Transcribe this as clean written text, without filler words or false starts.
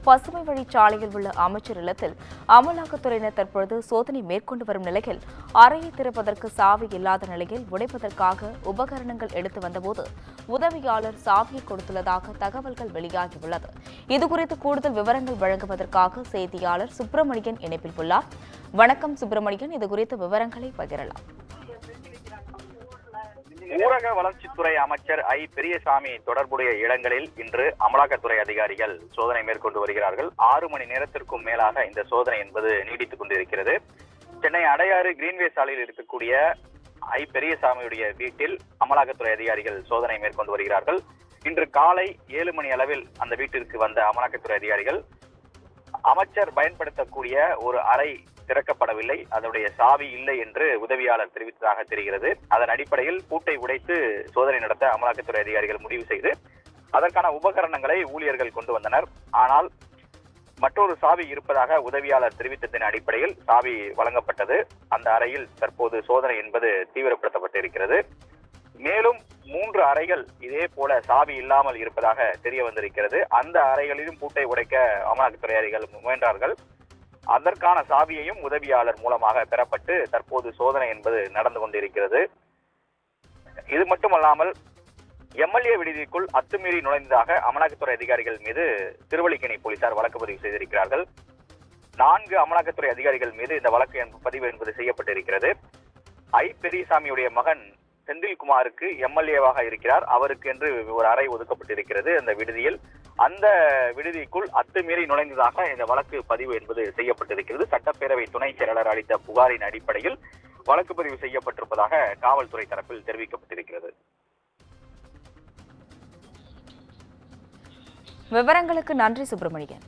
பசுமை வழிச்சாலையில் உள்ள அமைச்சர் இல்லத்தில் அமலாக்கத்துறையினர் தற்பொழுது சோதனை மேற்கொண்டு வரும் நிலையில் அறையை திறப்பதற்கு சாவி இல்லாத நிலையில் உடைப்பதற்காக உபகரணங்கள் எடுத்து வந்தபோது உதவியாளர் சாவியை கொடுத்துள்ளதாக தகவல்கள் வெளியாகியுள்ளது. இதுகுறித்து கூடுதல் விவரங்கள் வழங்குவதற்காக செய்தியாளர் சுப்பிரமணியன் இணைப்பில் உள்ளார். வணக்கம் சுப்பிரமணியன், இதுகுறித்த விவரங்களை பகிரலாம். ஊரக வளர்ச்சித்துறை அமைச்சர் பெரியசாமி தொடர்புடைய இடங்களில் இன்று அமலாக்கத்துறை அதிகாரிகள் சோதனை மேற்கொண்டு வருகிறார்கள். 6 மணி நேரத்திற்கும் மேலாக இந்த சோதனை என்பது நீடித்துக் கொண்டிருக்கிறது. சென்னை அடையாறு கிரீன்வே சாலையில் இருக்கக்கூடிய பெரியசாமியுடைய வீட்டில் அமலாக்கத்துறை அதிகாரிகள் சோதனை மேற்கொண்டு வருகிறார்கள். இன்று காலை 7 மணி அளவில் அந்த வீட்டிற்கு வந்த அமலாக்கத்துறை அதிகாரிகள் அமைச்சர் பயன்படுத்தக்கூடிய ஒரு அறை திறக்கப்படவில்லை, அதனுடைய சாவி இல்லை என்று உதவியாளர் தெரிவித்ததாக தெரிகிறது. அதன் அடிப்படையில் பூட்டை உடைத்து சோதனை நடத்த அமலாக்கத்துறை அதிகாரிகள் முடிவு செய்து அதற்கான உபகரணங்களை ஊழியர்கள் கொண்டு வந்தனர். ஆனால் மற்றொரு சாவி இருப்பதாக உதவியாளர் தெரிவித்ததன் அடிப்படையில் சாவி வழங்கப்பட்டது. அந்த அறையில் தற்போது சோதனை என்பது தீவிரப்படுத்தப்பட்டிருக்கிறது. மேலும் 3 அறைகள் இதே போல சாவி இல்லாமல் இருப்பதாக தெரிய வந்திருக்கிறது. அந்த அறைகளிலும் பூட்டை உடைக்க அமலாக்கத்துறை அதிகாரிகள் முயன்றார்கள். அதற்கான சாவியையும் உதவியாளர் மூலமாக பெறப்பட்டு தற்போது சோதனை என்பது நடந்து கொண்டிருக்கிறது. இது மட்டுமல்லாமல் எம்எல்ஏ விடுதிக்குள் அத்துமீறி நுழைந்ததாக அமலாக்கத்துறை அதிகாரிகள் மீது திருவல்லிக்கேணி போலீசார் வழக்கு பதிவு செய்திருக்கிறார்கள். 4 அமலாக்கத்துறை அதிகாரிகள் மீது இந்த வழக்கு பதிவு என்பது செய்யப்பட்டிருக்கிறது. பெரியசாமியுடைய மகன் செந்தில்குமாருக்கு எம்எல்ஏவாக இருக்கிறார். அவருக்கு என்று ஒரு அறை ஒதுக்கப்பட்டிருக்கிறது அந்த விடுதியில். அந்த விடுதிக்குள் அத்துமீறி நுழைந்ததாக இந்த வழக்கு பதிவு என்பது செய்யப்பட்டிருக்கிறது. சட்டப்பேரவை துணை செயலாளர் அளித்த புகாரின் அடிப்படையில் வழக்கு பதிவு செய்யப்பட்டிருப்பதாக காவல்துறை தரப்பில் தெரிவிக்கப்பட்டிருக்கிறது. விவரங்களுக்கு நன்றி சுப்பிரமணியன்.